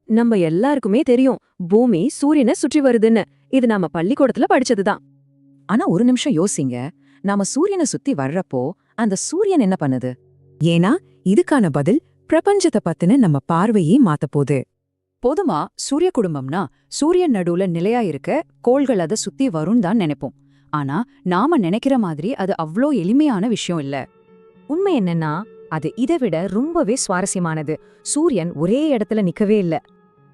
நம்ம எல்லாருக்குமே தெரியும் பூமி சூரியனை சுற்றி வருதுன்னு. இது நாம பள்ளிக்கூடத்துல படிச்சதுதான். ஆனா ஒரு நிமிஷம் யோசிங்க. நாம சூரியனை சுத்தி வர்றப்போ அந்த சூரியன் என்ன பண்ணுது? ஏன்னா இதுக்கான பதில் பிரபஞ்சத்தை பத்தின நம்ம பார்வையே மாத்தப்போகுது. பொதுவா சூரிய குடும்பம்னா சூரியன் நடுவுல நிலையா இருக்க கோள்கள் அதை சுத்தி வரும்னு தான் நினைப்போம். ஆனா நாம நினைக்கிற மாதிரி அது அவ்ளோ எளிமையான விஷயம் இல்ல. உண்மை என்னன்னா அது இதை விட ரொம்பவே சுவாரஸ்யமானது. சூரியன் ஒரே இடத்துல நிக்கவே இல்ல.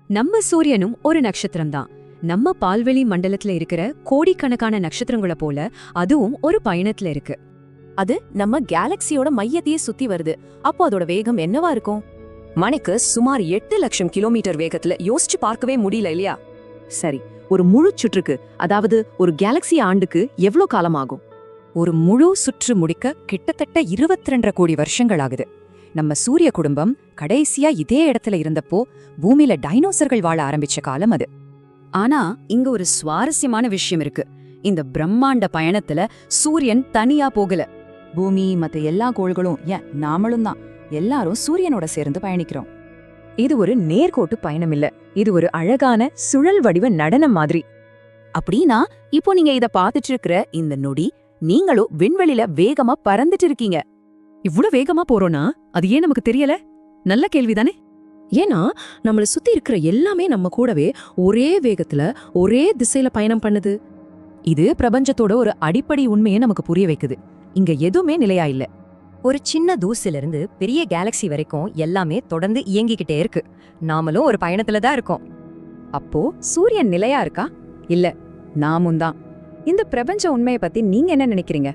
நம்ம சூரியனும் ஒரு நட்சத்திரம் தான். நம்ம பால்வெளி மண்டலத்துல இருக்கிற கோடிக்கணக்கான நட்சத்திரங்களை போல அதுவும் ஒரு பயணத்துல இருக்கு. அது நம்ம கேலக்சியோட மையத்தையே சுத்தி வருது. அப்போ அதோட வேகம் என்னவா இருக்கும்? மணிக்கு சுமார் 8 லட்சம் கிலோமீட்டர் வேகத்துல யோசிச்சு பார்க்கவே முடியல இல்லையா? சரி, ஒரு முழு சுற்றுக்கு, அதாவது ஒரு கேலக்சி ஆண்டுக்கு எவ்வளவு காலம் ஆகும்? ஒரு முழு சுற்று முடிக்க கிட்டத்தட்ட 22 கோடி வருஷங்கள் ஆகுது. நம்ம சூரிய குடும்பம் கடைசியா இதே இடத்துல இருந்தப்போ பூமியில டைனோசர்கள் வாழ ஆரம்பிச்ச காலம் அது. ஆனா இங்க ஒரு சுவாரஸ்யமான விஷயம் இருக்கு. இந்த பிரம்மாண்ட பயணத்துல சூரியன் தனியா போகல. பூமி மத்த எல்லா கோள்களும், ஏன் நாமளும் தான், எல்லாரும் சூரியனோட சேர்ந்து பயணிக்கிறோம். இது ஒரு நேர்கோட்டு பயணம் இல்ல. இது ஒரு அழகான சுழல் வடிவ நடனம் மாதிரி. அப்படின்னா இப்போ நீங்க இத பாத்துட்டு இருக்கிற இந்த நொடி நீங்களும் விண்வெளியில வேகமா பறந்துட்டு இருக்கீங்க. இவ்ளோ வேகமா போறோம்னா அது ஏன் நமக்கு தெரியல? நல்ல கேள்விதானே. ஏன்னா நம்மள சுத்தி இருக்கிற எல்லாமே நம்ம கூடவே ஒரே வேகத்துல ஒரே திசையில பயணம் பண்ணுது. இது பிரபஞ்சத்தோட ஒரு அடிப்படை உண்மையை நமக்கு புரிய வைக்குது. இங்க எதுவுமே நிலையா இல்ல. ஒரு சின்ன தூசிலிருந்து பெரிய கேலக்சி வரைக்கும் எல்லாமே தொடர்ந்து இயங்கிக்கிட்டே இருக்கு. நாமளும் ஒரு பயணத்துல தான் இருக்கோம். அப்போ சூரியன் நிலையா இருக்கா? இல்ல, நாமும் தான். இந்த பிரபஞ்ச உண்மையை பத்தி நீங்க என்ன நினைக்கிறீங்க?